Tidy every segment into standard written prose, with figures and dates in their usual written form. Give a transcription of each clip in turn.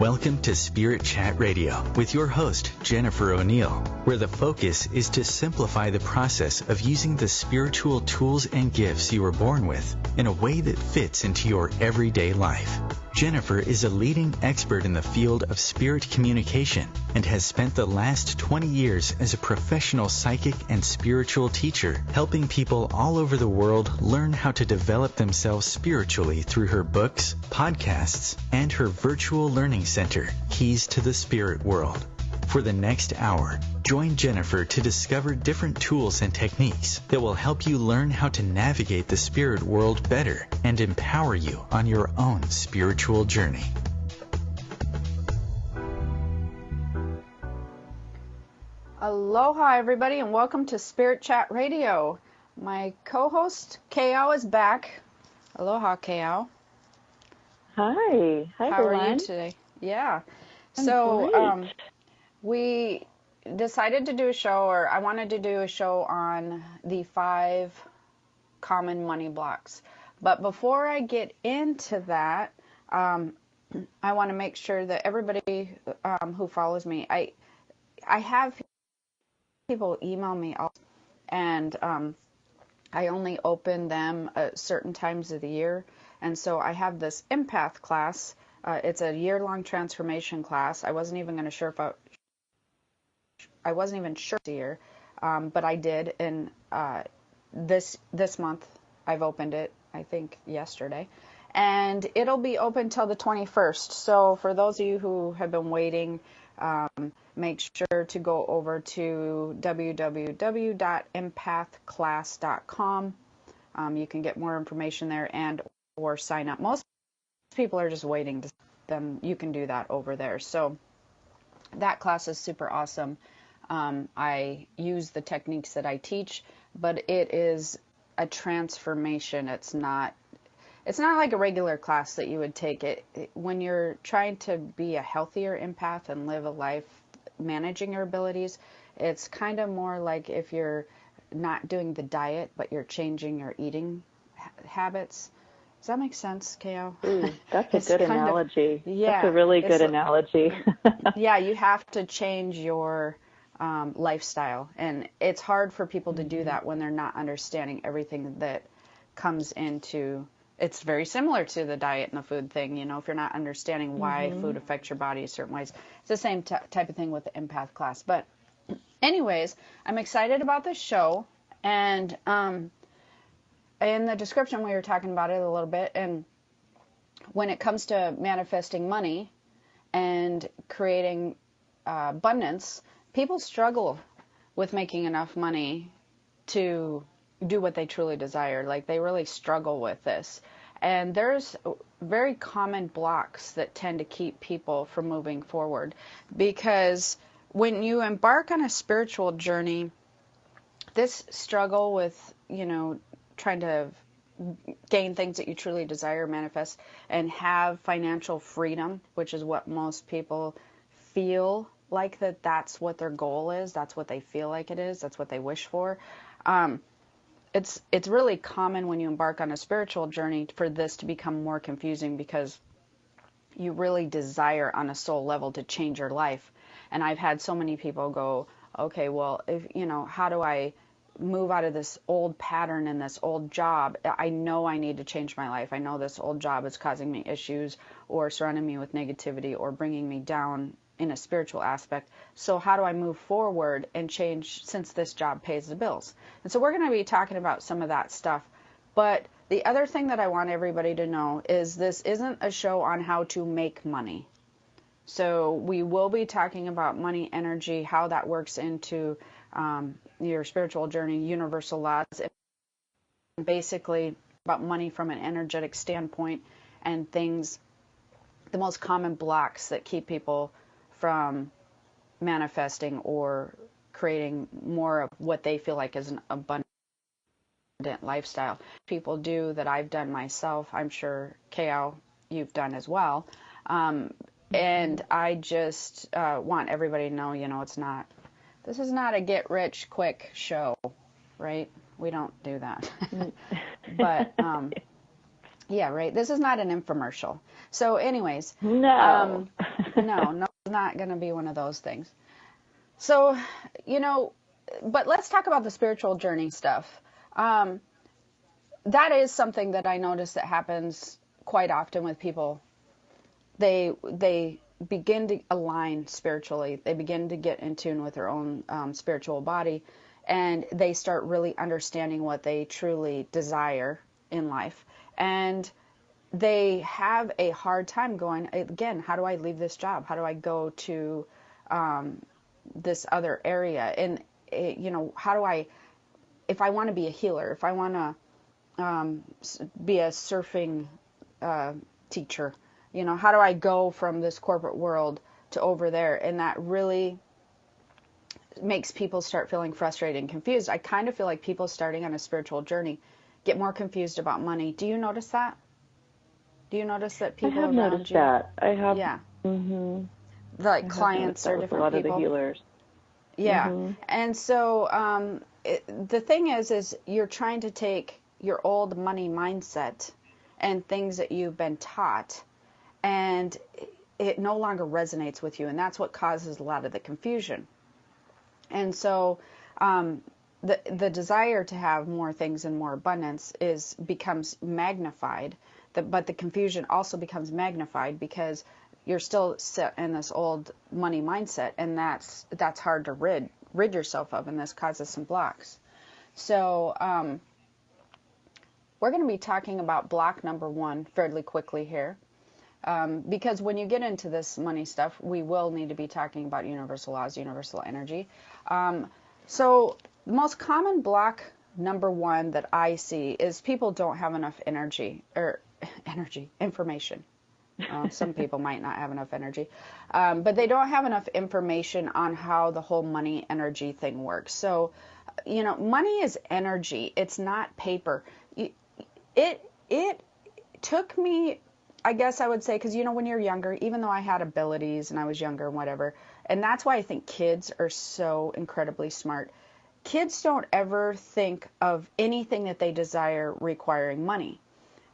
Welcome to Spirit Chat Radio with your host, Jennifer O'Neill, where the focus is to simplify the process of using the spiritual tools and gifts you were born with in a way that fits into your everyday life. Jennifer is a leading expert in the field of spirit communication and has spent the last 20 years as a professional psychic and spiritual teacher, helping people all over the world learn how to develop themselves spiritually through her books, podcasts, and her virtual learning center, Keys to the Spirit World. For the next hour, join Jennifer to discover different tools and techniques that will help you learn how to navigate the spirit world better and empower you on your own spiritual journey. Aloha, everybody, and welcome to Spirit Chat Radio. My co-host, Kayao, is back. Aloha, Kayao. Hi. Hi, How everyone. are you today? Yeah. Great. We decided to do a show, or I wanted to do a show on the 5 common money blocks. But before I get into that, I want to make sure that everybody who follows me, I have people email me, and I only open them at certain times of the year. And so I have this empath class. It's a year-long transformation class. I wasn't even sure this year, but I did. And this month, I've opened it, I think, yesterday. And it'll be open till the 21st. So for those of you who have been waiting, make sure to go over to www.empathclass.com. You can get more information there and or sign up. Most people are just waiting to them. You can do that over there. So that class is super awesome. I use the techniques that I teach, but it is a transformation. It's not like a regular class that you would take. When you're trying to be a healthier empath and live a life managing your abilities, it's kind of more like if you're not doing the diet, but you're changing your eating habits. Does that make sense, Kayao? That's a good analogy. Yeah. That's a really good analogy. Yeah, you have to change your lifestyle. And it's hard for people to do that when they're not understanding everything that comes into. It's very similar to the diet and the food thing. You know, if you're not understanding why food affects your body certain ways. It's the same type of thing with the empath class. But anyways, I'm excited about this show. And in the description, we were talking about it a little bit. And when it comes to manifesting money and creating abundance, people struggle with making enough money to do what they truly desire. Like, they really struggle with this. And there's very common blocks that tend to keep people from moving forward. Because when you embark on a spiritual journey, this struggle with, trying to gain things that you truly desire, manifest, and have financial freedom, which is what most people feel like that's what their goal is. That's what they feel like it is. That's what they wish for. It's really common when you embark on a spiritual journey for this to become more confusing, because you really desire on a soul level to change your life. And I've had so many people go, okay, well, how do I move out of this old pattern and this old job? I know I need to change my life. I know this old job is causing me issues or surrounding me with negativity or bringing me down in a spiritual aspect. So how do I move forward and change, since this job pays the bills? And so we're going to be talking about some of that stuff. But the other thing that I want everybody to know is this isn't a show on how to make money. So we will be talking about money, energy, how that works into your spiritual journey, universal laws, and basically about money from an energetic standpoint, and things, the most common blocks that keep people from manifesting or creating more of what they feel like is an abundant lifestyle. People do that I've done myself. I'm sure, Kayao, you've done as well. And I just want everybody to know, this is not a get-rich-quick show, right? We don't do that. But Yeah, right. This is not an infomercial. So anyways, No. no, it's not going to be one of those things. So, but let's talk about the spiritual journey stuff. That is something that I notice that happens quite often with people. They begin to align spiritually. They begin to get in tune with their own spiritual body, and they start really understanding what they truly desire in life. And they have a hard time going, again, how do I leave this job? How do I go to this other area? And, how do I, if I want to be a healer, if I want to be a surfing teacher, how do I go from this corporate world to over there? And that really makes people start feeling frustrated and confused. I kind of feel like people starting on a spiritual journey get more confused about money. Do you notice that? Do you notice that people around you? I have noticed that. I have. Yeah. Mm-hmm. Like clients are different people. A lot of the healers. Yeah. Mm-hmm. And so the thing is you're trying to take your old money mindset and things that you've been taught, and it no longer resonates with you. And that's what causes a lot of the confusion. And so the desire to have more things and more abundance becomes magnified, but the confusion also becomes magnified because you're still set in this old money mindset, and that's hard to rid yourself of, and this causes some blocks. So we're going to be talking about block number 1 fairly quickly here. Because when you get into this money stuff, we will need to be talking about universal laws, universal energy. So the most common block number 1 that I see is people don't have enough information. Some people might not have enough energy, but they don't have enough information on how the whole money energy thing works. So, money is energy. It's not paper. It took me, I guess I would say, because, when you're younger, even though I had abilities and I was younger and whatever, and that's why I think kids are so incredibly smart. Kids don't ever think of anything that they desire requiring money.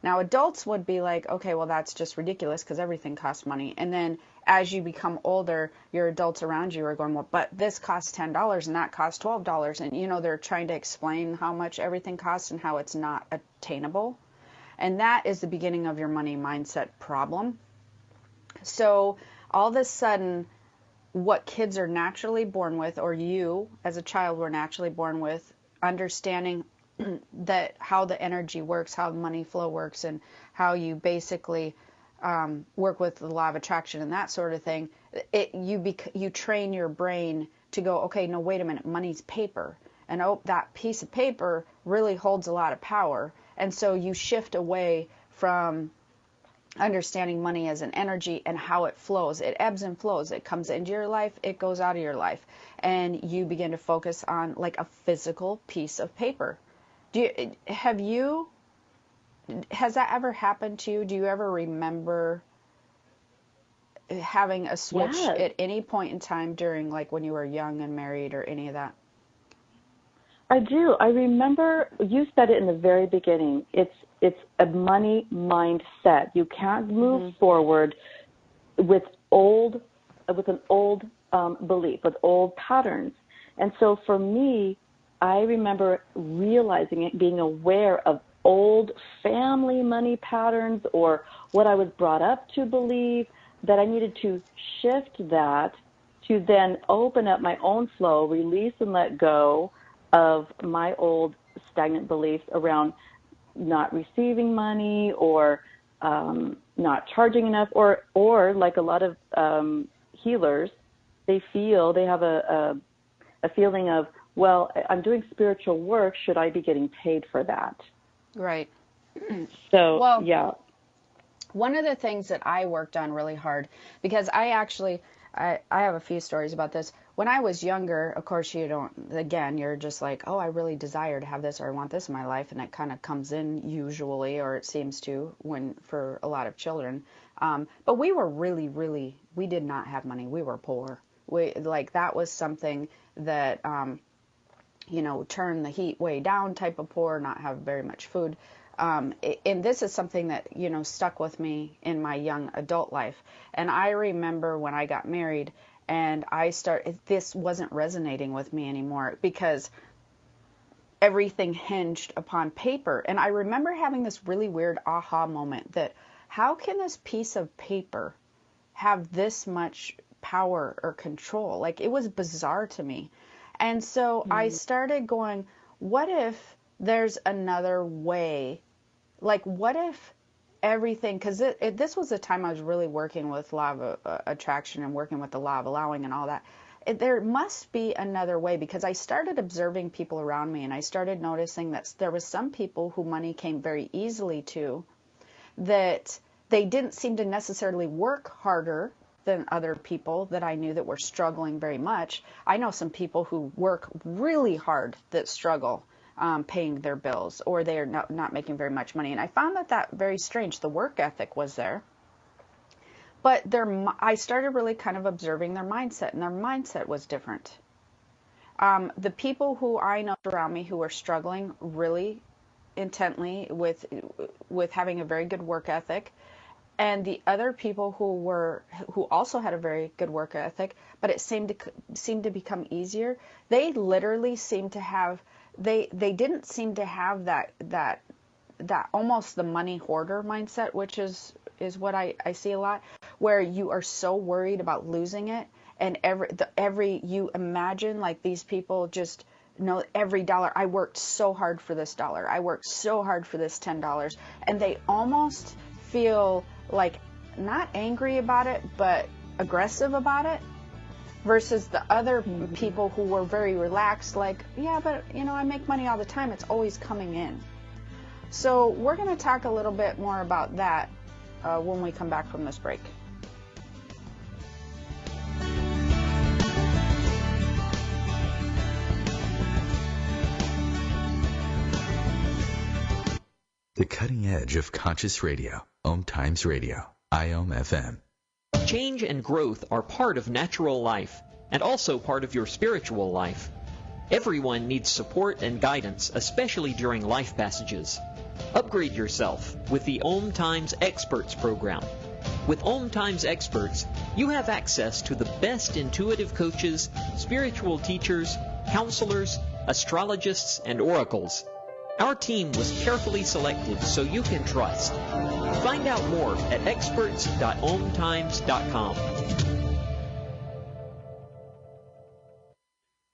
Now, adults would be like, okay, well, that's just ridiculous because everything costs money. And then as you become older, your adults around you are going, well, but this costs $10 and that costs $12. And, they're trying to explain how much everything costs and how it's not attainable. And that is the beginning of your money mindset problem. So all of a sudden, what kids are naturally born with, or you as a child were naturally born with, understanding that how the energy works, how the money flow works, and how you basically work with the law of attraction and that sort of thing, you train your brain to go, okay, no, wait a minute, money's paper. And that piece of paper really holds a lot of power. And so you shift away from understanding money as an energy and how it flows. It ebbs and flows. It comes into your life, it goes out of your life. And you begin to focus on like a physical piece of paper. Has that ever happened to you? Do you ever remember having a switch at any point in time during, like, when you were young and married or any of that? I do. I remember you said it in the very beginning. It's a money mindset. You can't move forward with an old belief, with old patterns. And so for me, I remember realizing it, being aware of old family money patterns or what I was brought up to believe, that I needed to shift that to then open up my own flow, release and let go of my old stagnant beliefs around not receiving money or not charging enough, or like a lot of healers, they have a feeling of, well, I'm doing spiritual work. Should I be getting paid for that? Right. So, well, yeah. One of the things that I worked on really hard, because I have a few stories about this. When I was younger, of course, you're just like, oh, I really desire to have this, or I want this in my life. And it kind of comes in usually, or it seems to, for a lot of children. But we were really, we did not have money. We were poor. That was something that, turn the heat way down type of poor, not have very much food. And this is something that, stuck with me in my young adult life. And I remember when I got married and this wasn't resonating with me anymore because everything hinged upon paper. And I remember having this really weird aha moment that how can this piece of paper have this much power or control? Like, it was bizarre to me. And so I started going, what if there's another way? Like, what if everything, because this was the time I was really working with law of attraction and working with the law of allowing and all that. There must be another way, because I started observing people around me and I started noticing that there was some people who money came very easily to, that they didn't seem to necessarily work harder than other people that I knew that were struggling very much. I know some people who work really hard that struggle paying their bills, or they're not making very much money. And I found that very strange. The work ethic was there. But I started really kind of observing their mindset, and their mindset was different. The people who I know around me who are struggling really intently with having a very good work ethic, and the other people who also had a very good work ethic, but it seemed to become easier. They literally seemed to have they didn't seem to have that almost the money hoarder mindset, which is what I see a lot, where you are so worried about losing it, and you imagine like these people just know every dollar. I worked so hard for this dollar. I worked so hard for this $10, and they almost feel like not angry about it, but aggressive about it, versus the other people who were very relaxed, like, yeah, but I make money all the time. It's always coming in. So we're going to talk a little bit more about that when we come back from this break. The cutting edge of conscious radio. Times Radio. IOM FM. Change and growth are part of natural life and also part of your spiritual life. Everyone needs support and guidance, especially during life passages. Upgrade yourself with the Times Experts program. With Times Experts, you have access to the best intuitive coaches, spiritual teachers, counselors, astrologists, and oracles. Our team was carefully selected so you can trust. Find out more at experts.omtimes.com.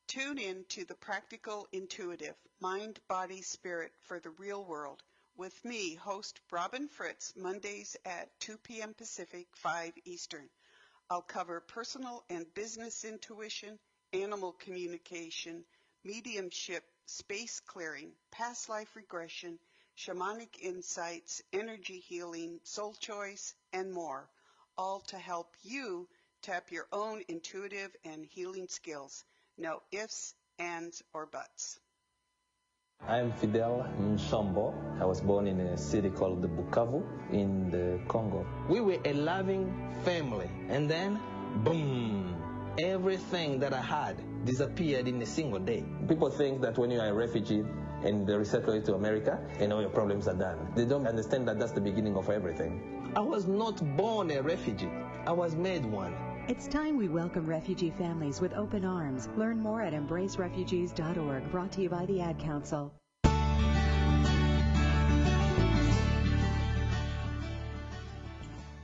Tune in to The Practical Intuitive, Mind, Body, Spirit for the Real World with me, host Robin Fritz, Mondays at 2 p.m. Pacific, 5 Eastern. I'll cover personal and business intuition, animal communication, mediumship, space clearing, past life regression, shamanic insights, energy healing, soul choice, and more, all to help you tap your own intuitive and healing skills. No ifs, ands, or buts. I'm Fidel Mshombo. I was born in a city called the Bukavu in the Congo. We were a loving family, and then, boom, everything that I had disappeared in a single day. People think that when you are a refugee and they resettle you to America, and all your problems are done. They don't understand that that's the beginning of everything. I was not born a refugee. I was made one. It's time we welcome refugee families with open arms. Learn more at embracerefugees.org, brought to you by the Ad Council.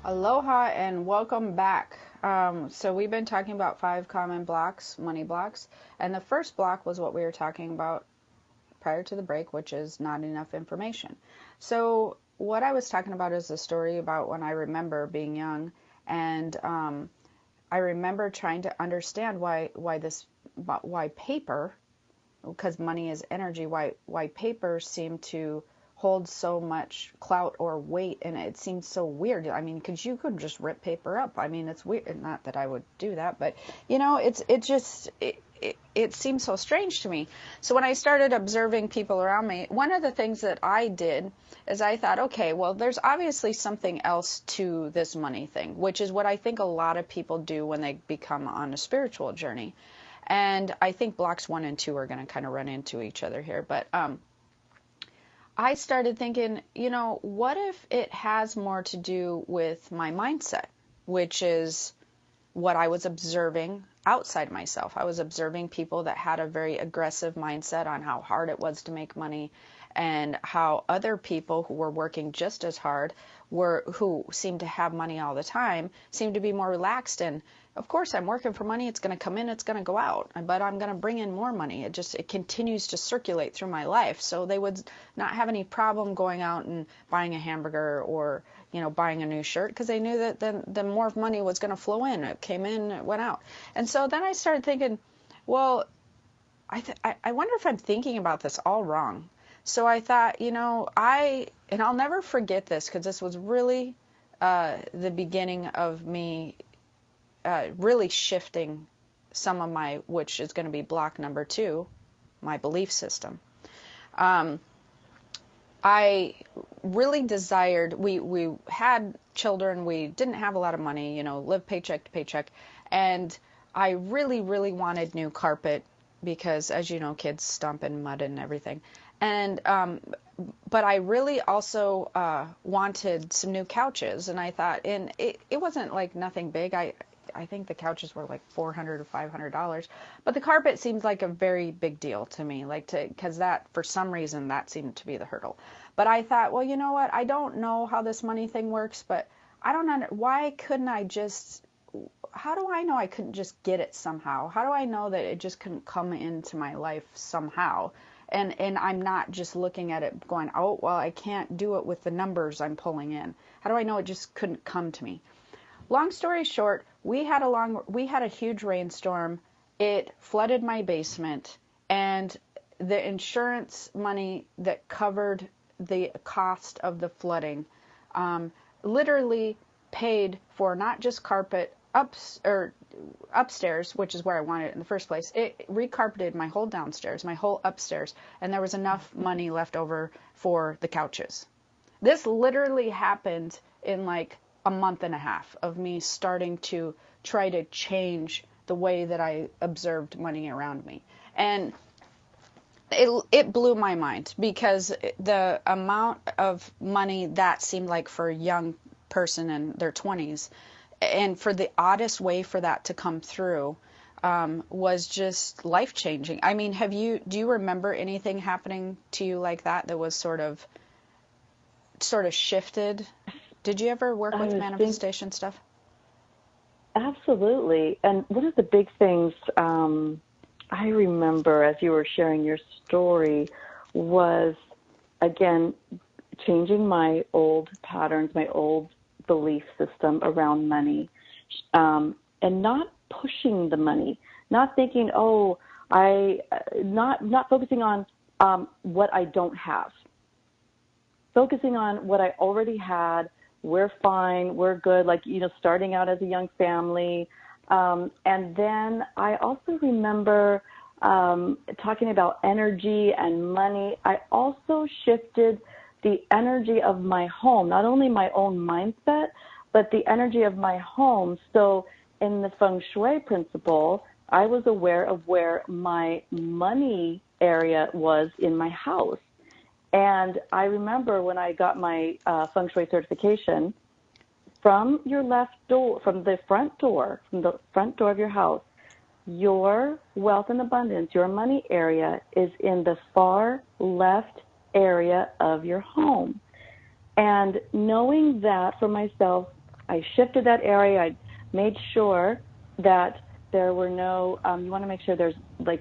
Aloha and welcome back. So we've been talking about 5 common blocks, money blocks, and the first block was what we were talking about prior to the break, which is not enough information. So what I was talking about is a story about when I remember being young, and I remember trying to understand why paper, because money is energy, why paper seemed to hold so much clout or weight, and it seems so weird. I mean, because you could just rip paper up. I mean, it's weird. Not that I would do that, but it seems so strange to me. So when I started observing people around me, one of the things that I did is I thought, okay, well, there's obviously something else to this money thing, which is what I think a lot of people do when they become on a spiritual journey. And I think blocks 1 and 2 are going to kind of run into each other here, but I started thinking, what if it has more to do with my mindset, which is what I was observing outside myself. I was observing people that had a very aggressive mindset on how hard it was to make money, and how other people who were working just as hard, who seemed to have money all the time, seemed to be more relaxed. And of course, I'm working for money. It's going to come in, it's going to go out, but I'm going to bring in more money. It continues to circulate through my life. So they would not have any problem going out and buying a hamburger, or buying a new shirt, because they knew that then more money was going to flow in. It came in, it went out. And so then I started thinking, well, I wonder if I'm thinking about this all wrong. So I thought, and I'll never forget this, because this was really the beginning of me really shifting some of my, which is going to be block number 2, my belief system. I really desired, we had children, we didn't have a lot of money, lived paycheck to paycheck, and I really, really wanted new carpet, because as you know, kids stomp in mud and everything. And but I really also wanted some new couches, and I thought, and it wasn't like nothing big. I think the couches were like $400 or $500, but the carpet seemed like a very big deal to me, because that, for some reason, that seemed to be the hurdle. But I thought, well, you know what? I don't know how this money thing works, but why couldn't I just, how do I know I couldn't just get it somehow? How do I know that it just couldn't come into my life somehow? And I'm not just looking at it going, oh, well, I can't do it with the numbers I'm pulling in. How do I know it just couldn't come to me? Long story short, we had a huge rainstorm. It flooded my basement, and the insurance money that covered the cost of the flooding literally paid for not just carpet upstairs, which is where I wanted it in the first place. It recarpeted my whole downstairs, my whole upstairs, and there was enough money left over for the couches. This literally happened in like a month and a half of me starting to try to change the way that I observed money around me. And it blew my mind, because the amount of money that seemed like for a young person in their 20s, and for the oddest way for that to come through, was just life-changing. I mean, do you remember anything happening to you like that was sort of shifted? Did you ever work with manifestation stuff? Absolutely. And one of the big things I remember as you were sharing your story was, again, changing my old patterns, my old belief system around money, and not pushing the money, not thinking, not focusing on what I don't have, focusing on what I already had. We're fine, we're good, starting out as a young family. And then I also remember talking about energy and money. I also shifted the energy of my home, not only my own mindset, but the energy of my home. So in the feng shui principle, I was aware of where my money area was in my house. And I remember when I got my feng shui certification, from your left door, from the front door of your house, your wealth and abundance, your money area is in the far left area of your home. And knowing that for myself, I shifted that area. I made sure that there were no, you want to make sure there's,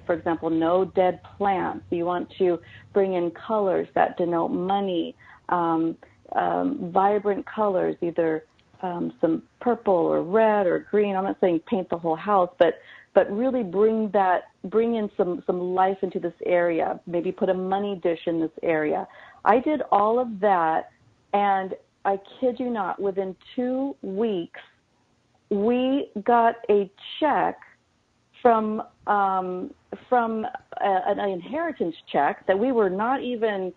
for example, no dead plants. You want to bring in colors that denote money, vibrant colors, either some purple or red or green. I'm not saying paint the whole house, but really bring in some life into this area. Maybe put a money dish in this area. I did all of that, and I kid you not, within 2 weeks, we got a check from an inheritance check that we were not even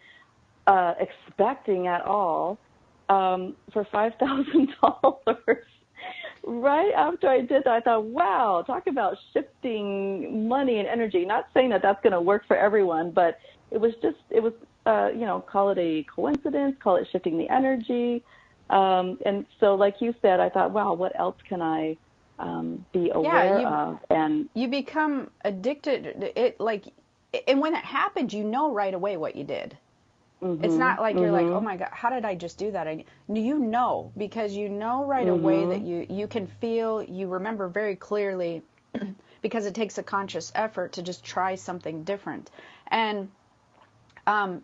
expecting at all, for $5,000. Right after I did that, I thought, wow, talk about shifting money and energy. Not saying that that's going to work for everyone, but it was call it a coincidence, call it shifting the energy. And so, like you said, I thought, wow, what else can I be aware of? And you become addicted. And when it happened, you know right away what you did. It's not like you're like, oh my God, how did I just do that? You know, because you know right away that you can feel, you remember very clearly, because it takes a conscious effort to just try something different. And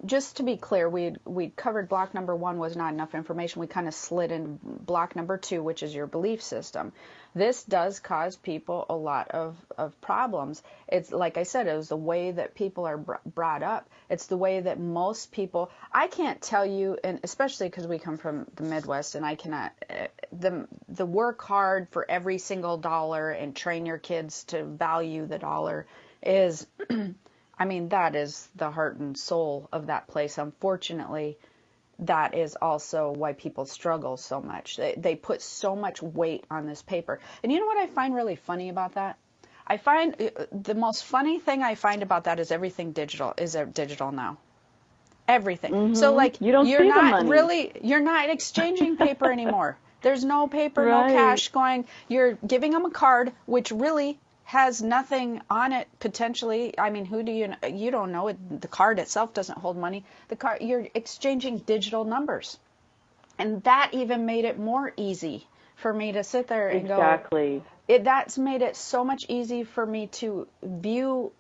just to be clear, we covered block number 1 was not enough information. We kind of slid in block number 2, which is your belief system. This does cause people a lot of problems. It's like I said, it was the way that people are brought up. It's the way that most people, I can't tell you, and especially because we come from the Midwest, and I cannot, the work hard for every single dollar and train your kids to value the dollar is I mean, that is the heart and soul of that place. Unfortunately, that is also why people struggle so much. They put so much weight on this paper. And you know what I find really funny about that? I find the most funny thing I find about that is everything digital is digital now. Everything. So like you're not exchanging paper anymore. There's no paper, no cash going. You're giving them a card, which really has nothing on it potentially. I mean, who do you don't know it. The card itself doesn't hold money. The card, you're exchanging digital numbers. And that even made it more easy for me to sit there and go, that's made it so much easy for me to view.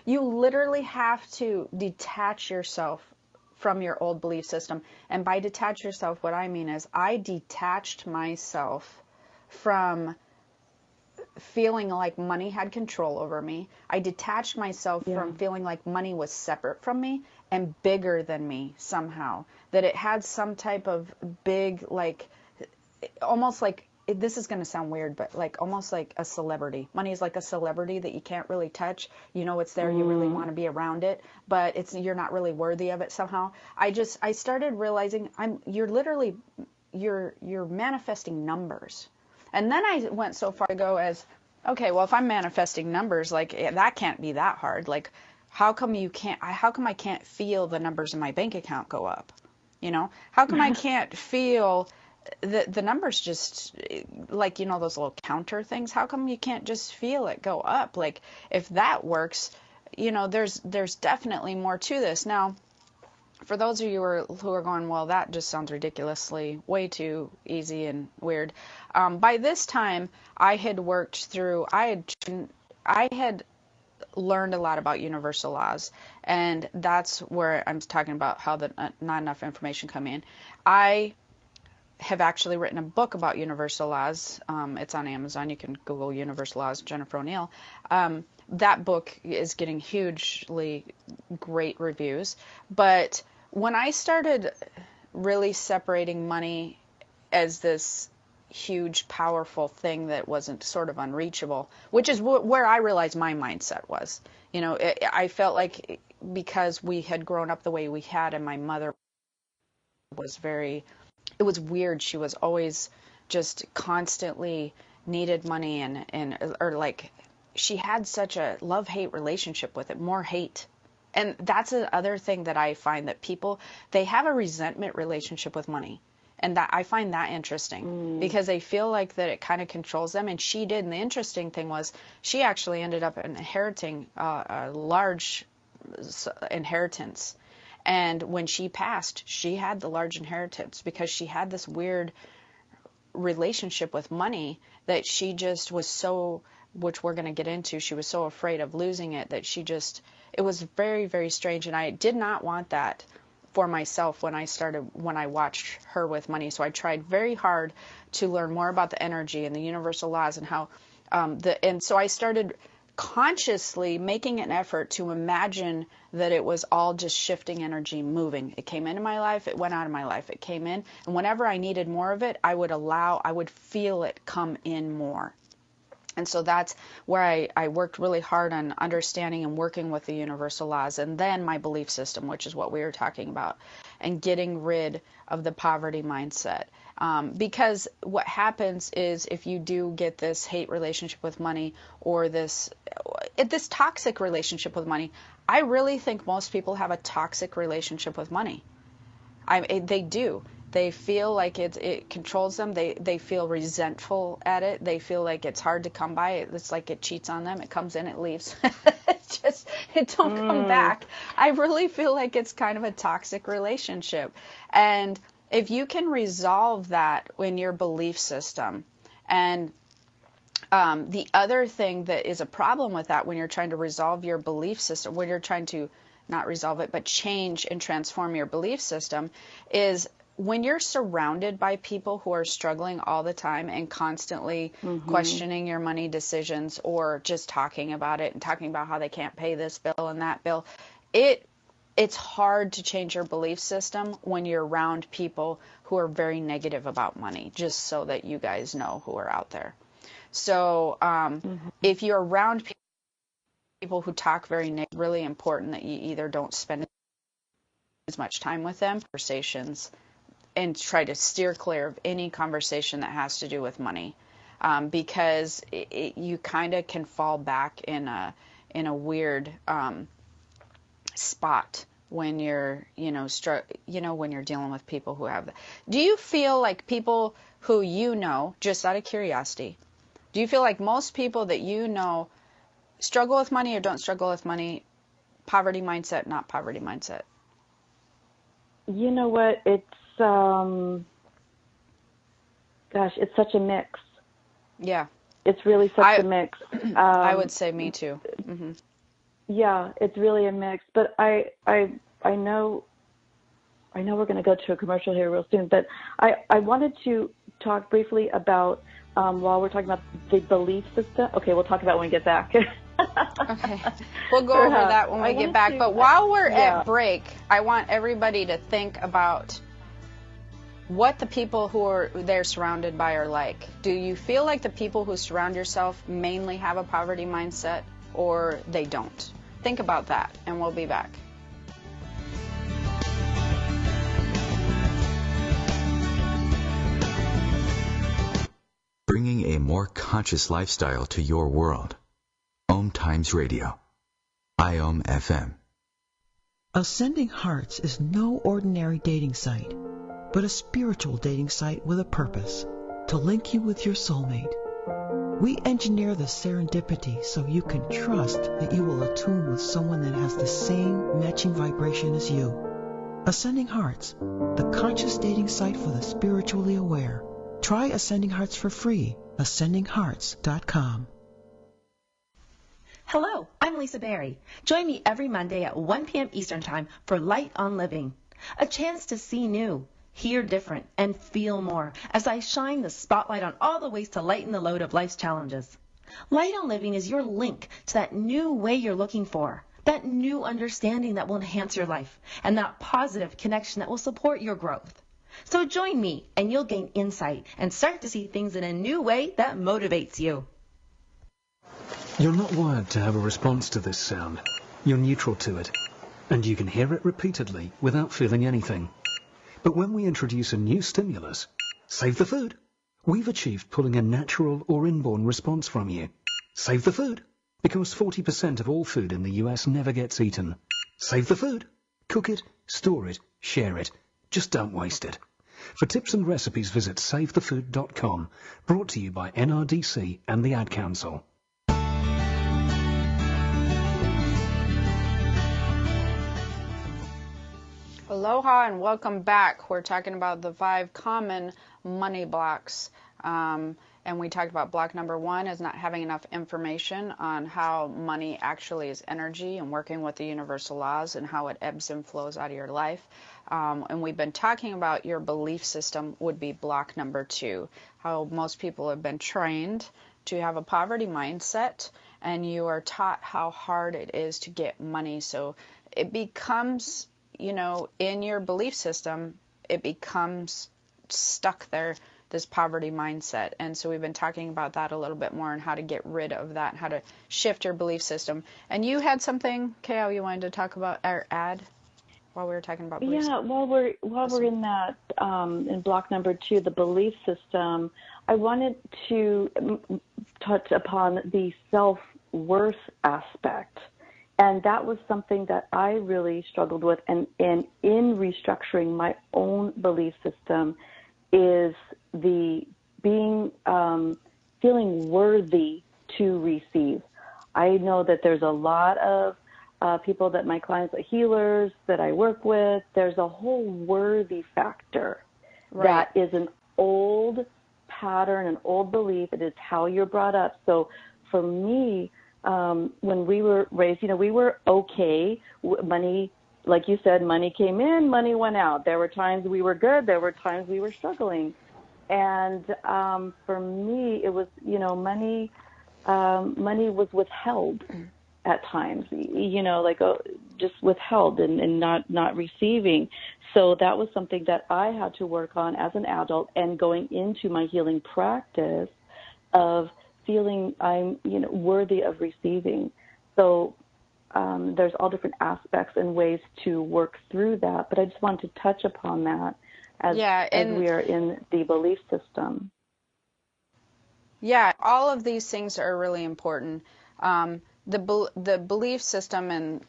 You literally have to detach yourself from your old belief system. And by detach yourself, what I mean is I detached myself from feeling like money had control over me. I detached myself from feeling like money was separate from me and bigger than me somehow. That it had some type of big, like, almost like, this is going to sound weird, but like almost like a celebrity. Money is like a celebrity that you can't really touch. You know it's there. You really want to be around it, but you're not really worthy of it somehow. I started realizing you're manifesting numbers. And then I went so far to go as, okay, well, if I'm manifesting numbers, like that can't be that hard. Like, how come I can't feel the numbers in my bank account go up? You know, how come I can't feel the numbers just like, those little counter things? How come you can't just feel it go up? Like, if that works, there's definitely more to this. Now, for those of you who are going, well, that just sounds ridiculously way too easy and weird. By this time, I had learned a lot about universal laws, and that's where I'm talking about how not enough information come in. I have actually written a book about universal laws. It's on Amazon. You can Google Universal Laws, Jennifer O'Neill. That book is getting hugely great reviews. But when I started really separating money as this huge, powerful thing that wasn't sort of unreachable, which is where I realized my mindset was. I felt like because we had grown up the way we had, and my mother was it was weird. She was always just constantly needed money or like she had such a love-hate relationship with it, more hate. And that's the other thing that I find, that people, they have a resentment relationship with money. And that I find that interesting because they feel like that it kind of controls them. And she did. And the interesting thing was she actually ended up inheriting a large inheritance. And when she passed, she had the large inheritance because she had this weird relationship with money that she just was so, which we're going to get into, she was so afraid of losing it that it was very, very strange. And I did not want that for myself when I watched her with money. So I tried very hard to learn more about the energy and the universal laws and how and so I started consciously making an effort to imagine that it was all just shifting energy, moving. It came into my life, it went out of my life, it came in, and whenever I needed more of it, I would feel it come in more. And so that's where I worked really hard on understanding and working with the universal laws, and then my belief system, which is what we were talking about, and getting rid of the poverty mindset. Because what happens is if you do get this hate relationship with money, or this, this toxic relationship with money. I really think most people have a toxic relationship with money. They do. They feel like it controls them. They feel resentful at it. They feel like it's hard to come by. It's like it cheats on them. It comes in, it leaves. It don't come back. I really feel like it's kind of a toxic relationship. And if you can resolve that in your belief system, and the other thing that is a problem with that when you're trying to resolve your belief system, when you're trying to not resolve it, but change and transform your belief system, is when you're surrounded by people who are struggling all the time and constantly questioning your money decisions, or just talking about it and talking about how they can't pay this bill and that bill, it's hard to change your belief system when you're around people who are very negative about money, just so that you guys know who are out there. So if you're around people who talk very negative, really important that you either don't spend as much time with them, conversations, and try to steer clear of any conversation that has to do with money, because you kind of can fall back in a weird spot when you're when you're dealing with people who have that. Do you feel like people who just out of curiosity, do you feel like most people that struggle with money or don't struggle with money? Poverty mindset, not poverty mindset? You know what? It's it's such a mix. Yeah. It's really such a mix. I would say me too. Mm-hmm. Yeah, it's really a mix. But I know we're going to go to a commercial here real soon. But I wanted to talk briefly about while we're talking about the belief system. Okay, we'll talk about it when we get back. Okay, we'll go over that when we get back. But while we're at break, I want everybody to think about what the people who they're surrounded by are like. Do you feel like the people who surround yourself mainly have a poverty mindset, or they don't? Think about that, and we'll be back. Bringing a more conscious lifestyle to your world. Om Times Radio. IOM FM. Ascending Hearts is no ordinary dating site, but a spiritual dating site with a purpose, to link you with your soulmate. We engineer the serendipity so you can trust that you will attune with someone that has the same matching vibration as you. Ascending Hearts, the conscious dating site for the spiritually aware. Try Ascending Hearts for free. AscendingHearts.com. Hello, I'm Lisa Berry. Join me every Monday at 1 p.m. Eastern Time for Light on Living, a chance to see new, hear different, and feel more as I shine the spotlight on all the ways to lighten the load of life's challenges. Light on Living is your link to that new way you're looking for, that new understanding that will enhance your life, and that positive connection that will support your growth. So join me and you'll gain insight and start to see things in a new way that motivates you. You're not wired to have a response to this sound. You're neutral to it, and you can hear it repeatedly without feeling anything. But when we introduce a new stimulus, save the food, we've achieved pulling a natural or inborn response from you. Save the food, because 40% of all food in the US never gets eaten. Save the food. Cook it, store it, share it. Just don't waste it. For tips and recipes, visit savethefood.com. Brought to you by NRDC and the Ad Council. Aloha and welcome back. We're talking about the 5 common money blocks. And we talked about block number 1 is not having enough information on how money actually is energy and working with the universal laws and how it ebbs and flows out of your life. And we've been talking about your belief system would be block number 2, how most people have been trained to have a poverty mindset, and you are taught how hard it is to get money. So it becomes, in your belief system, it becomes stuck there, this poverty mindset. And so we've been talking about that a little bit more and how to get rid of that, how to shift your belief system. And you had something, Kayal, you wanted to talk about or add while we were talking about belief system? Yeah, while we're in that, in block number 2, the belief system, I wanted to touch upon the worth aspect. And that was something that I really struggled with. And in restructuring my own belief system is the being, feeling worthy to receive. I know that there's a lot of people that my clients, healers that I work with, there's a whole worthy factor. Right. That is an old pattern, an old belief. It is how you're brought up. So for me, when we were raised, we were okay. Money, like you said, money came in, money went out. There were times we were good. There were times we were struggling. And for me, it was, money was withheld at times, just withheld and not receiving. So that was something that I had to work on as an adult, and going into my healing practice of feeling I'm, worthy of receiving. So there's all different aspects and ways to work through that. But I just wanted to touch upon that as we are in the belief system. Yeah, all of these things are really important. The belief system and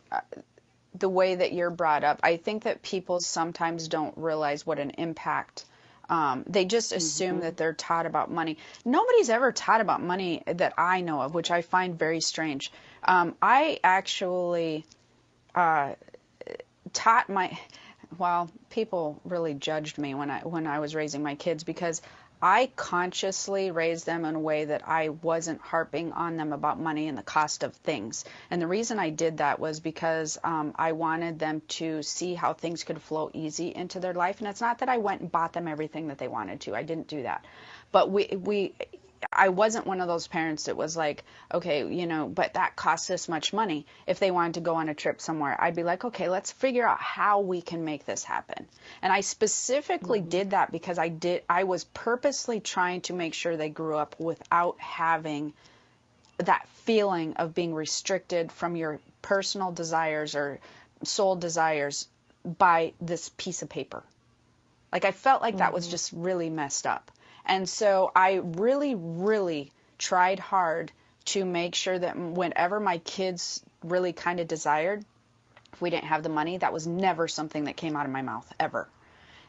the way that you're brought up, I think that people sometimes don't realize what an impact. They just assume that they're taught about money. Nobody's ever taught about money that I know of, which I find very strange. I actually taught people really judged me when I was raising my kids, because I consciously raised them in a way that I wasn't harping on them about money and the cost of things. And the reason I did that was because I wanted them to see how things could flow easy into their life. And it's not that I went and bought them everything that they wanted to. I didn't do that. But I wasn't one of those parents that was like, okay, but that costs this much money. If they wanted to go on a trip somewhere, I'd be like, okay, let's figure out how we can make this happen. And I specifically did that because I was purposely trying to make sure they grew up without having that feeling of being restricted from your personal desires or soul desires by this piece of paper. Like, I felt like that was just really messed up. And so I really, really tried hard to make sure that whenever my kids really kind of desired, if we didn't have the money, that was never something that came out of my mouth, ever.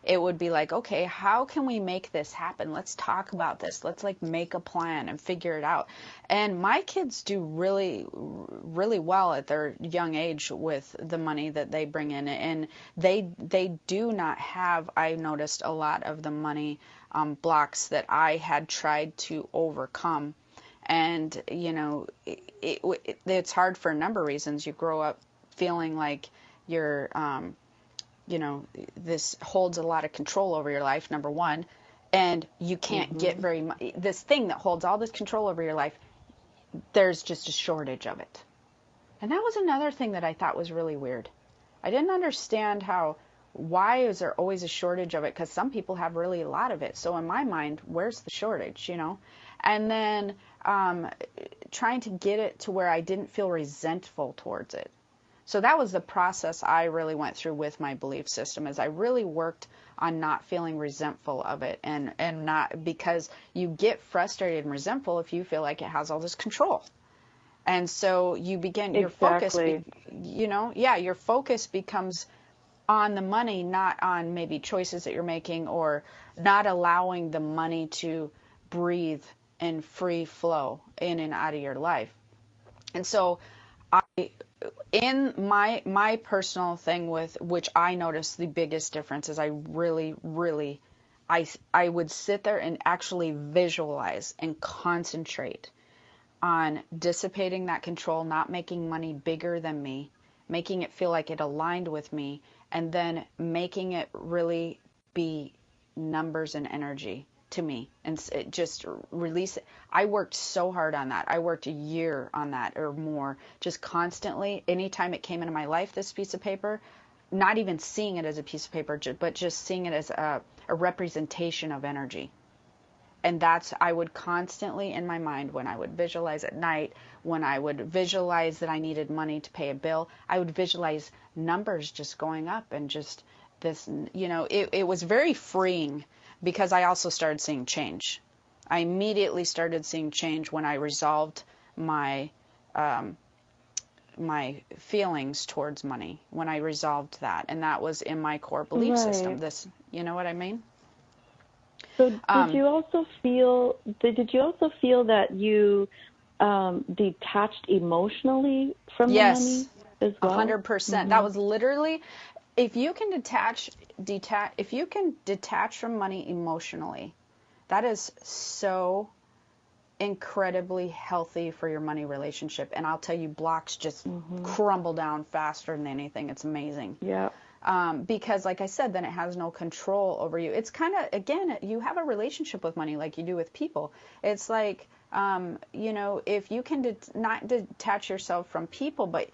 It would be like, okay, how can we make this happen? Let's talk about this. Let's make a plan and figure it out. And my kids do really, really well at their young age with the money that they bring in. And they do not have, I noticed, a lot of the money blocks that I had tried to overcome. And, it's hard for a number of reasons. You grow up feeling like you're, this holds a lot of control over your life, number one, and you can't get very much. This thing that holds all this control over your life, there's just a shortage of it. And that was another thing that I thought was really weird. I didn't understand why is there always a shortage of it? Because some people have really a lot of it. So in my mind, where's the shortage, And then trying to get it to where I didn't feel resentful towards it. So that was the process I really went through with my belief system, is I really worked on not feeling resentful of it, and not, because you get frustrated and resentful if you feel like it has all this control. And so you begin, your focus, your focus becomes on the money, not on maybe choices that you're making, or not allowing the money to breathe in free flow in and out of your life. And so in my personal thing with which I noticed the biggest difference is I really, really, I would sit there and actually visualize and concentrate on dissipating that control, not making money bigger than me, making it feel like it aligned with me, and then making it really be numbers and energy to me, and just release it. I worked so hard on that. I worked a year on that or more, just constantly. Anytime it came into my life, this piece of paper, not even seeing it as a piece of paper, but just seeing it as a representation of energy. And I would constantly in my mind, when I would visualize at night, when I would visualize that I needed money to pay a bill, I would visualize numbers just going up, and just this, it was very freeing. Because I also started seeing change. I immediately started seeing change when I resolved my my feelings towards money, when I resolved that, and that was in my core belief system. This, you know what I mean? So did you also feel that you detached emotionally from the money as well? 100%. That was literally, if you can detach from money emotionally, that is so incredibly healthy for your money relationship. And I'll tell you, blocks just crumble down faster than anything. It's amazing. Yeah. Because like I said, then it has no control over you. It's kind of, again, you have a relationship with money like you do with people. It's like, you know, if you can not detach yourself from people, but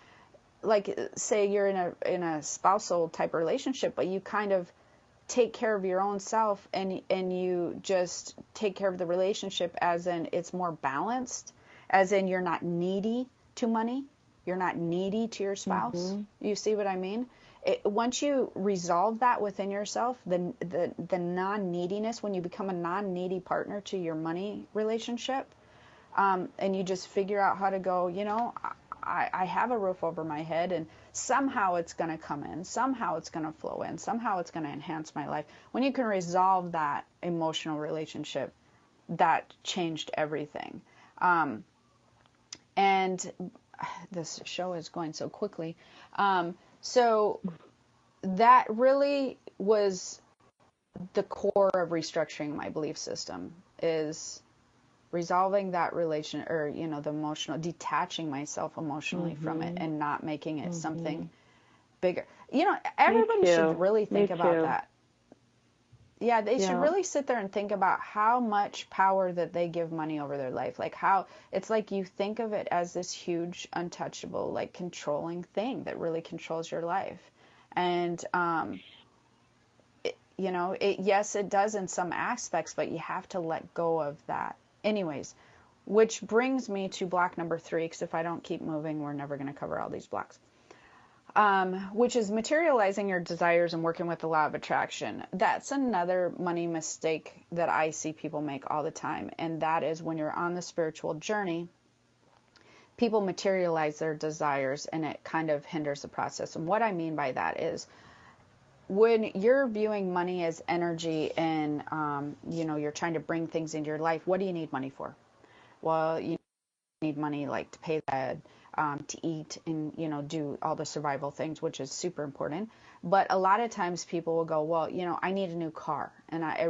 like say you're in a spousal type of relationship, but you kind of take care of your own self, and you just take care of the relationship as in it's more balanced, as in you're not needy to money, you're not needy to your spouse. You see what I mean? Once you resolve that within yourself, the non-neediness, when you become a non-needy partner to your money relationship, and you just figure out how to go, you know, I have a roof over my head, and somehow it's going to come in, somehow it's going to flow in, somehow it's going to enhance my life. When you can resolve that emotional relationship, that changed everything. And this show is going so quickly. So that really was the core of restructuring my belief system, is resolving that relation, or, you know, the emotional, detaching myself emotionally from it and not making it something bigger. You know, everybody should really think about that. Yeah, they should really sit there and think about how much power that they give money over their life. Like how it's like you think of it as this huge, untouchable, like controlling thing that really controls your life. And, you know, yes, it does in some aspects, but you have to let go of that. Anyways, which brings me to block number 3, because if I don't keep moving, we're never going to cover all these blocks. Which is materializing your desires and working with the law of attraction. That's another money mistake that I see people make all the time. And that is when you're on the spiritual journey, people materialize their desires and it kind of hinders the process. And what I mean by that is when you're viewing money as energy and, you know, you're trying to bring things into your life, what do you need money for? Well, you need money like to pay the to eat and, you know, do all the survival things, which is super important. But a lot of times people will go, well, you know, I need a new car, and I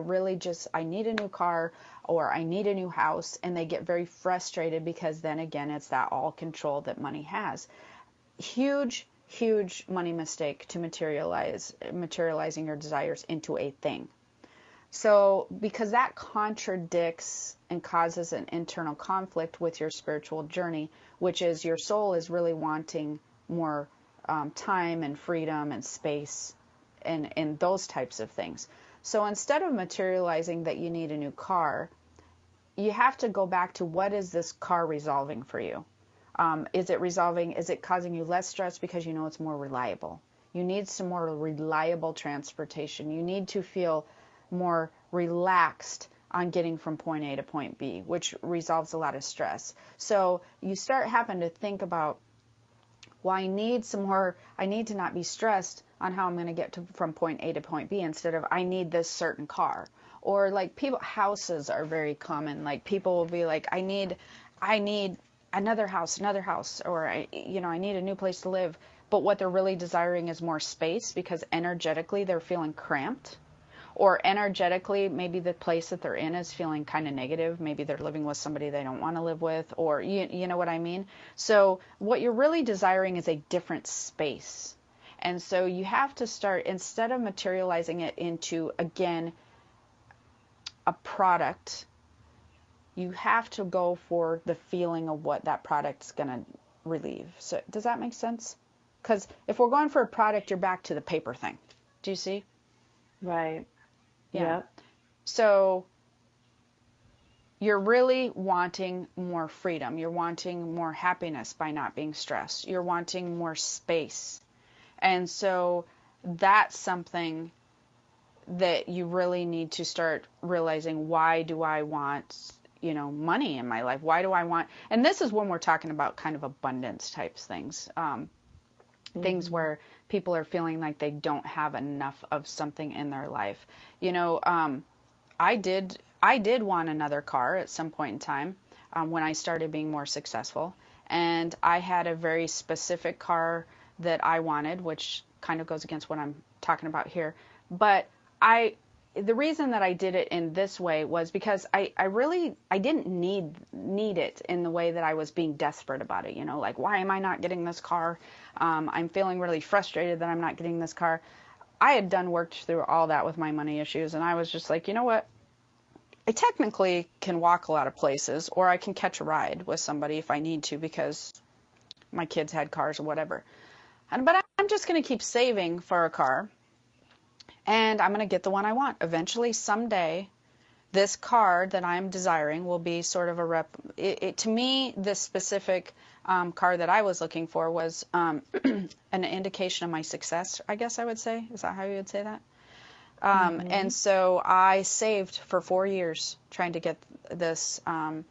need a new car, or I need a new house, and they get very frustrated because then again, it's that all control that money has. Huge money mistake to materializing your desires into a thing. So, because that contradicts and causes an internal conflict with your spiritual journey, which is your soul is really wanting more time and freedom and space and those types of things. So instead of materializing that you need a new car, you have to go back to what is this car resolving for you? Is it causing you less stress because you know it's more reliable? You need some more reliable transportation. You need to feel more relaxed on getting from point A to point B, which resolves a lot of stress. So you start having to think about, well, I need to not be stressed on how I'm going to get from point A to point B, instead of I need this certain car. Or like houses are very common. Like people will be like, I need another house, or I need a new place to live. But what they're really desiring is more space, because energetically they're feeling cramped. Or energetically, maybe the place that they're in is feeling kind of negative. Maybe they're living with somebody they don't want to live with, or you know what I mean? So what you're really desiring is a different space. And so you have to start, instead of materializing it into, again, a product, you have to go for the feeling of what that product's going to relieve. So does that make sense? Because if we're going for a product, you're back to the paper thing. Do you see? Right. Yeah. So you're really wanting more freedom. You're wanting more happiness by not being stressed. You're wanting more space. And so that's something that you really need to start realizing. Why do I want money in my life? Why do I want, and this is when we're talking about kind of abundance types things, things where people are feeling like they don't have enough of something in their life. I did want another car at some point in time when I started being more successful. And I had a very specific car that I wanted, which kind of goes against what I'm talking about here. But the reason that I did it in this way was because I didn't need it in the way that I was being desperate about it. Like, why am I not getting this car? I'm feeling really frustrated that I'm not getting this car. I had worked through all that with my money issues, and I was just like, you know what? I technically can walk a lot of places, or I can catch a ride with somebody if I need to because my kids had cars or whatever. But I'm just going to keep saving for a car, and I'm going to get the one I want. Eventually, someday, this car that I'm desiring will be sort of to me, this specific car that I was looking for was an indication of my success, I guess I would say. Is that how you would say that? And so I saved for 4 years trying to get this, or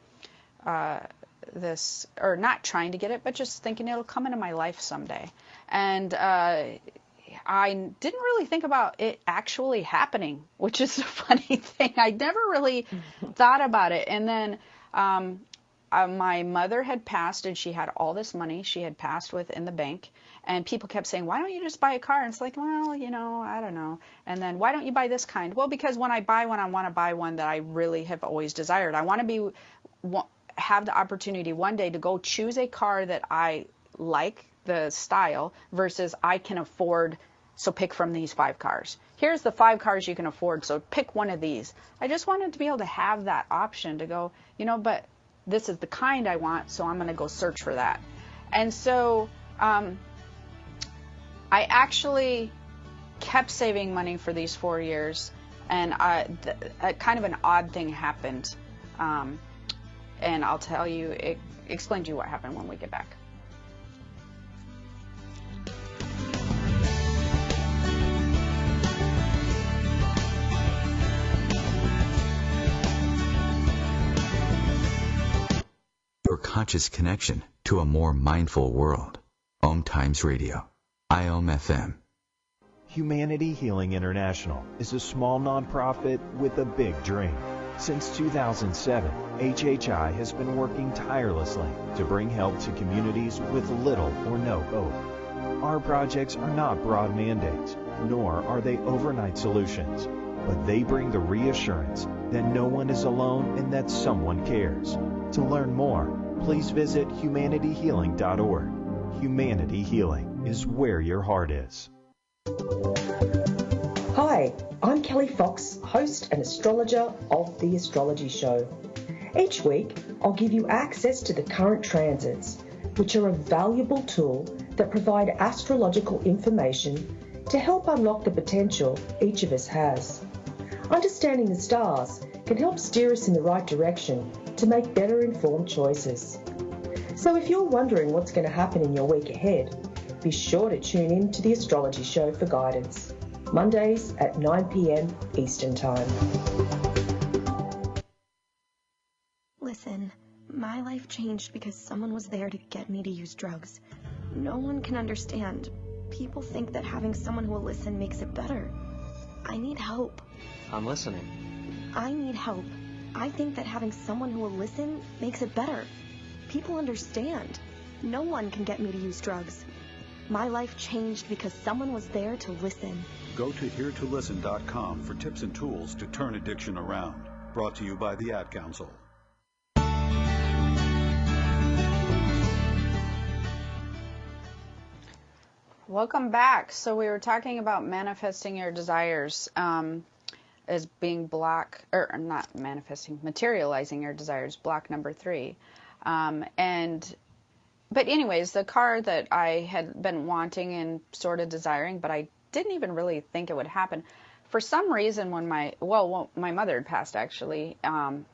not trying to get it, but just thinking it'll come into my life someday. And I didn't really think about it actually happening, which is a funny thing. I never really thought about it. And then my mother had passed, and she had all this money she had passed with in the bank. And people kept saying, why don't you just buy a car? And it's like, well, I don't know. And then, why don't you buy this kind? Well, because when I buy one, I want to buy one that I really have always desired. I want to have the opportunity one day to go choose a car that I like, the style, versus I can afford, so pick from these 5 cars. Here's the 5 cars you can afford, so pick one of these. I just wanted to be able to have that option to go, but this is the kind I want, so I'm going to go search for that. And so I actually kept saving money for these 4 years, and kind of an odd thing happened. And I'll tell you, explain to you what happened when we get back. Your conscious connection to a more mindful world. Om Times Radio. IOM FM. Humanity Healing International is a small nonprofit with a big dream. Since 2007, HHI has been working tirelessly to bring help to communities with little or no hope. Our projects are not broad mandates, nor are they overnight solutions, but they bring the reassurance that no one is alone and that someone cares. To learn more, please visit humanityhealing.org. Humanity Healing is where your heart is. Hi, I'm Kelly Fox, host and astrologer of The Astrology Show. Each week, I'll give you access to the current transits, which are a valuable tool that provide astrological information to help unlock the potential each of us has. Understanding the stars can help steer us in the right direction to make better informed choices. So if you're wondering what's going to happen in your week ahead, be sure to tune in to The Astrology Show for guidance. Mondays at 9 p.m. Eastern Time. Listen, my life changed because someone was there to get me to use drugs. No one can understand. People think that having someone who will listen makes it better. I need help. I'm listening. I need help. I think that having someone who will listen makes it better. People understand. No one can get me to use drugs. My life changed because someone was there to listen. Go to heretolisten.com for tips and tools to turn addiction around. Brought to you by the Ad Council. Welcome back. So we were talking about manifesting your desires as being block, or not manifesting, materializing your desires, block number 3. But anyways, the car that I had been wanting and sort of desiring, but I didn't even really think it would happen. For some reason, when my mother had passed actually, and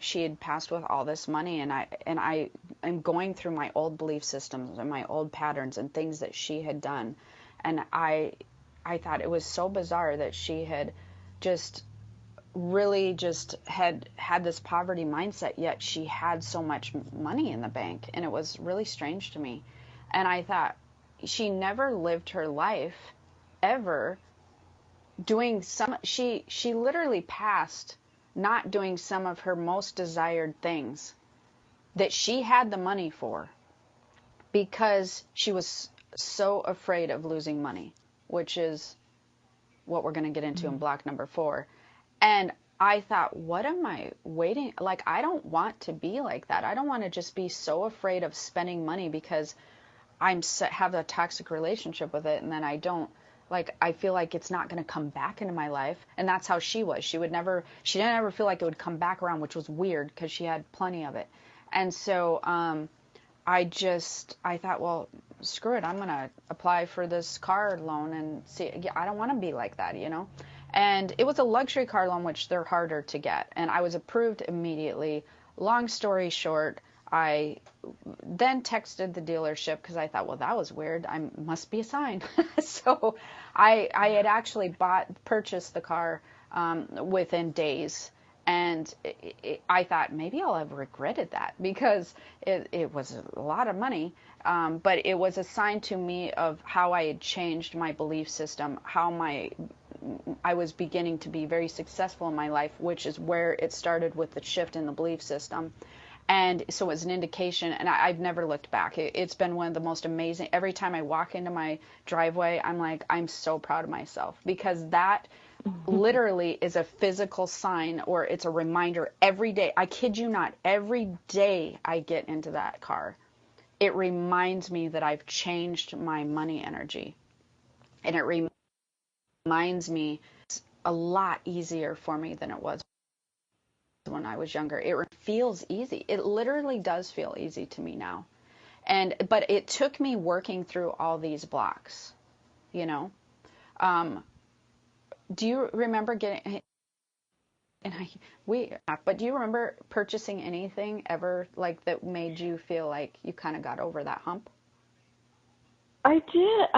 she had passed with all this money, and I am going through my old belief systems and my old patterns and things that she had done, and I thought it was so bizarre that she had just really just had this poverty mindset, yet she had so much money in the bank, and it was really strange to me. And I thought, she never lived her life ever doing she literally passed not doing some of her most desired things that she had the money for, because she was so afraid of losing money, which is what we're going to get into in block number 4. And I thought, what am I waiting? Like, I don't want to be like that. I don't want to just be so afraid of spending money because have a toxic relationship with it, and then I don't, like, I feel like it's not going to come back into my life. And that's how she was. She didn't ever feel like it would come back around, which was weird because she had plenty of it. And so I thought, well, screw it. I'm going to apply for this car loan and see. I don't want to be like that, you know? And it was a luxury car loan, which they're harder to get. And I was approved immediately. Long story short, I then texted the dealership because I thought, well, that was weird. I must be a sign. So I had actually purchased the car within days. And I thought, maybe I'll have regretted that, because it was a lot of money. But it was a sign to me of how I had changed my belief system, how I was beginning to be very successful in my life, which is where it started with the shift in the belief system. And so it was an indication, and I've never looked back. It's been one of the most amazing. Every time I walk into my driveway, I'm like, I'm so proud of myself, because that literally is a physical sign, or it's a reminder every day. I kid you not, every day I get into that car, it reminds me that I've changed my money energy. And it reminds me it's a lot easier for me than it was when I was younger. It feels easy. It literally does feel easy to me now. But it took me working through all these blocks, you know. Do you remember but do you remember purchasing anything ever like that made you feel like you kind of got over that hump? I do.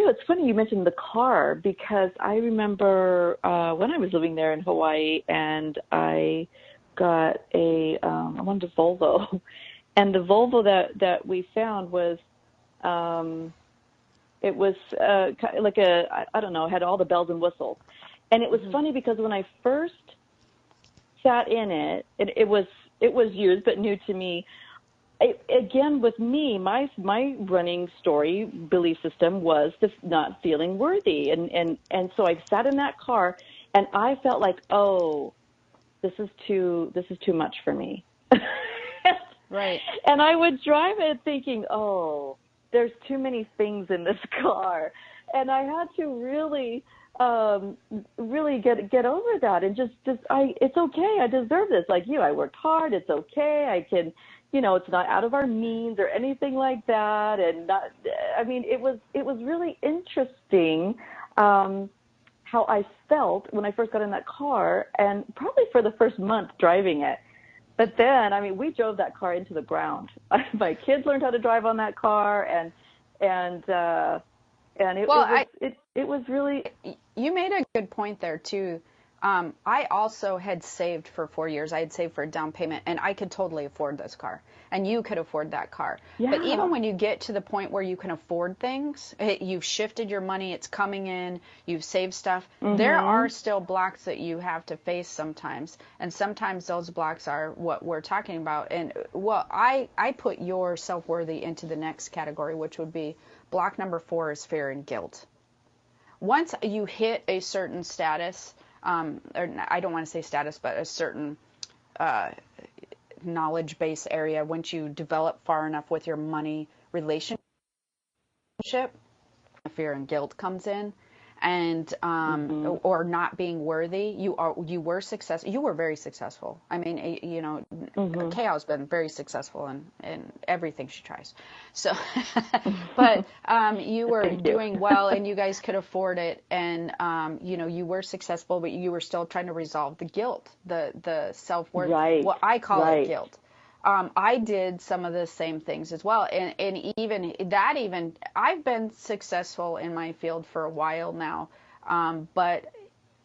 It's funny you mentioned the car, because I remember when I was living there in Hawaii, and I got I wanted a Volvo, and the Volvo that we found was, it was like I don't know, had all the bells and whistles. And it was funny because when I first sat in it, it was used but new to me. Again, with me, my running story belief system was just not feeling worthy, and so I sat in that car, and I felt like, oh, this is too much for me. Right. And I would drive it thinking, oh, there's too many things in this car, and I had to really get over that, and it's okay. I deserve this. Like you, I worked hard. It's okay. I can. It's not out of our means or anything like that. And it was really interesting how I felt when I first got in that car, and probably for the first month driving it. But then, we drove that car into the ground. My kids learned how to drive on that car, and it was really. You made a good point there too. I also had saved for 4 years. I had saved for a down payment, and I could totally afford this car, and you could afford that car. Yeah. But even when you get to the point where you can afford things, you've shifted your money, it's coming in, you've saved stuff, there are still blocks that you have to face sometimes, and sometimes those blocks are what we're talking about. And well, I put your self-worthy into the next category, which would be block number 4 is fear and guilt. Once you hit a certain status, or I don't want to say status, but a certain knowledge base area, once you develop far enough with your money relationship, fear and guilt comes in, and or not being worthy. You were successful. You were very successful. Kay has been very successful in everything she tries. So, but you were doing well, and you guys could afford it, and you were successful, but you were still trying to resolve the guilt, the self-worth. Right. What I call it guilt. I did some of the same things as well. And even I've been successful in my field for a while now. But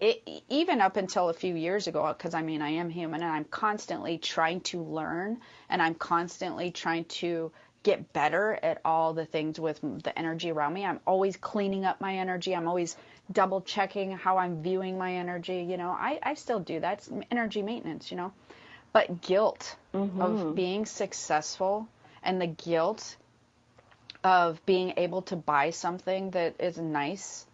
even up until a few years ago, because I mean, I am human and I'm constantly trying to learn and I'm constantly trying to get better at all the things with the energy around me. I'm always cleaning up my energy. I'm always double checking how I'm viewing my energy. You know, I still do that. It's energy maintenance, you know. But guilt of being successful and the guilt of being able to buy something that is nice.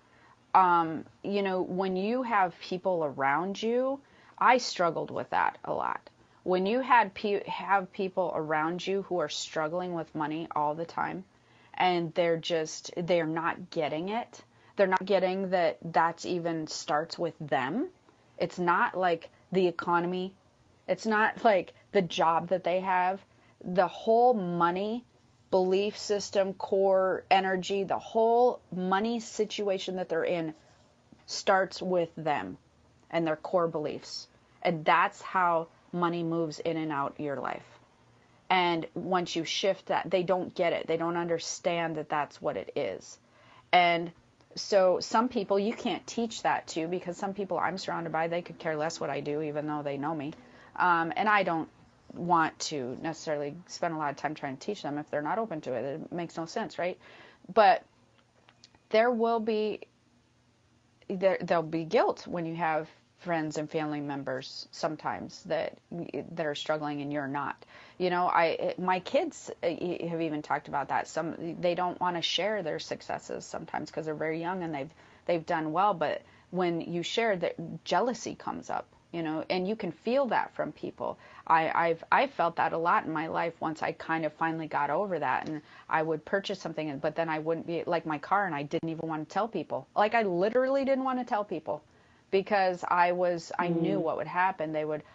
You know, when you have people around you, I struggled with that a lot. When you have people around you who are struggling with money all the time, and they're not getting it. They're not getting that that's even starts with them. It's not like the economy. It's not like the job that they have. The whole money belief system, core energy, the whole money situation that they're in starts with them and their core beliefs. And that's how money moves in and out your life. And once you shift that, they don't get it. They don't understand that that's what it is. And so some people you can't teach that to, because some people I'm surrounded by, they could care less what I do, even though they know me. And I don't want to necessarily spend a lot of time trying to teach them if they're not open to it. It makes no sense, right? But there'll be guilt when you have friends and family members sometimes that are struggling and you're not. You know, my kids have even talked about that. They don't want to share their successes sometimes because they're very young and they've done well. But when you share, that jealousy comes up, you know, and you can feel that from people. I've felt that a lot in my life once I kind of finally got over that, and I would purchase something, but then I wouldn't be like my car, and I didn't even want to tell people. Like I literally didn't want to tell people because I knew what would happen.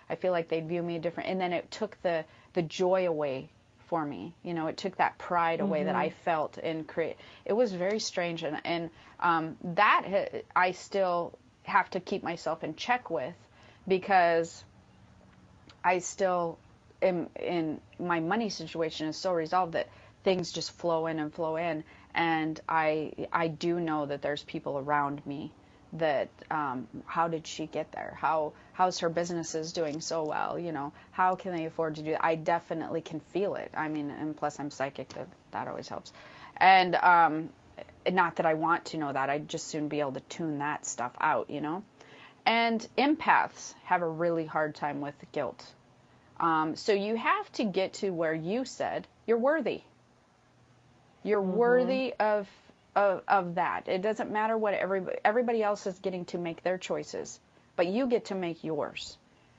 I feel like they'd view me different, and then it took the joy away for me. You know, it took that pride away that I felt and it was very strange, and that I still have to keep myself in check with, because I still am in my money situation is so resolved that things just flow in and flow in. And I do know that there's people around me that, how did she get there? How's her businesses doing so well? You know, how can they afford to do that? I definitely can feel it. I mean, and plus I'm psychic, that always helps. And, not that I want to know that, I'd just soon be able to tune that stuff out, you know? And empaths have a really hard time with guilt. So you have to get to where you said you're worthy. You're worthy of that. It doesn't matter what everybody else is getting to make their choices, but you get to make yours,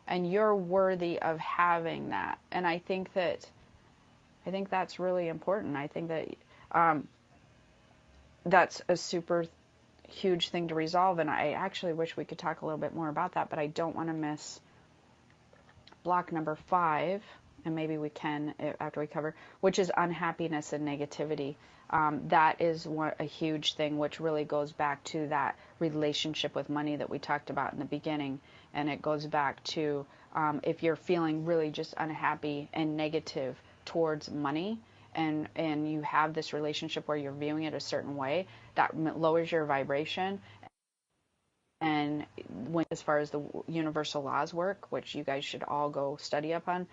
and you're worthy of having that. And I think that's really important. I think that that's a super huge thing to resolve, and I actually wish we could talk a little bit more about that, but I don't want to miss block number 5, and maybe we can after we cover, which is unhappiness and negativity. That is a huge thing, which really goes back to that relationship with money that we talked about in the beginning, and it goes back to if you're feeling really just unhappy and negative towards money, and you have this relationship where you're viewing it a certain way, that lowers your vibration. And as far as the universal laws work, which you guys should all go study up on,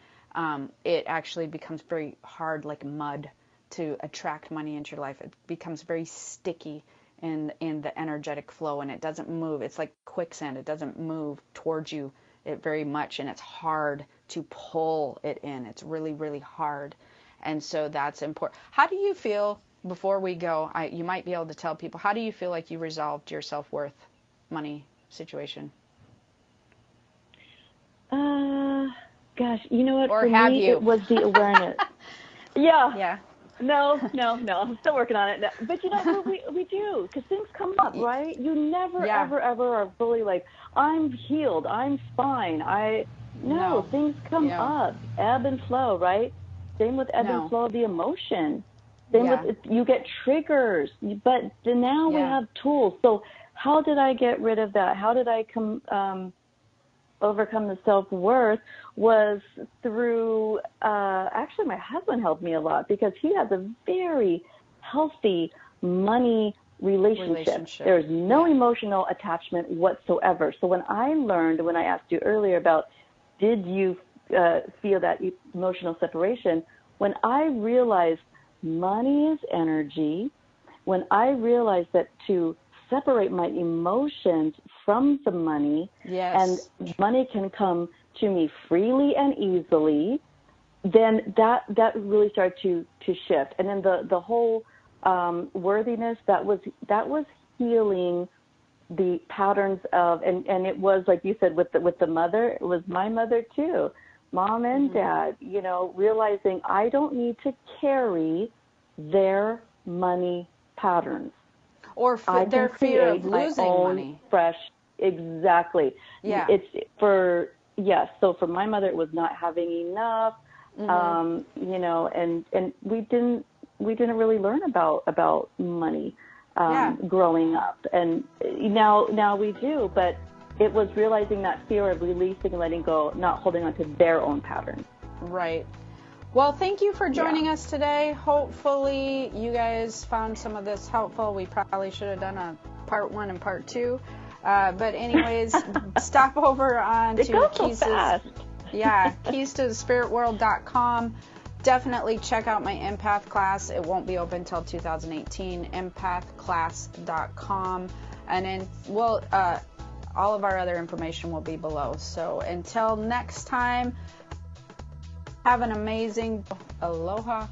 it actually becomes very hard, like mud, to attract money into your life. It becomes very sticky in the energetic flow, and it doesn't move. It's like quicksand. It doesn't move towards you very much, and it's hard to pull it in. It's really, really hard. And so that's important. How do you feel, before we go, you might be able to tell people, how do you feel like you resolved your self-worth money situation? Gosh, you know what? Or for have me, you? It was the awareness. Yeah. Yeah. No. I'm still working on it. No. But you know, we do, because things come up, right? You never, ever are fully like, I'm healed, I'm fine. No, things come up, ebb and flow, right? Same with ebb and flow of the emotion. Same with, you get triggers, but now we have tools. So how did I get rid of that? How did I overcome the self-worth? Was through, actually my husband helped me a lot, because he has a very healthy money relationship. There's no emotional attachment whatsoever. So when I asked you earlier about did you feel that emotional separation, when I realized money is energy, when I realized that to separate my emotions from the money, and money can come to me freely and easily, then that really started to shift. And then the whole worthiness, that was healing the patterns of, and it was like you said with the mother, it was my mother too, mom and dad, realizing I don't need to carry their money patterns. Or their fear of losing money. Exactly. Yeah. So for my mother, it was not having enough, and we didn't really learn about money growing up, and now we do, but it was realizing that fear of releasing and letting go, not holding on to their own patterns. Right. Well, thank you for joining us today. Hopefully you guys found some of this helpful. We probably should have done a part 1 and part 2. But anyways, stop over on to keystothespiritworld.com. Definitely check out my empath class. It won't be open until 2018. empathclass.com. And then all of our other information will be below. So until next time, have an amazing aloha.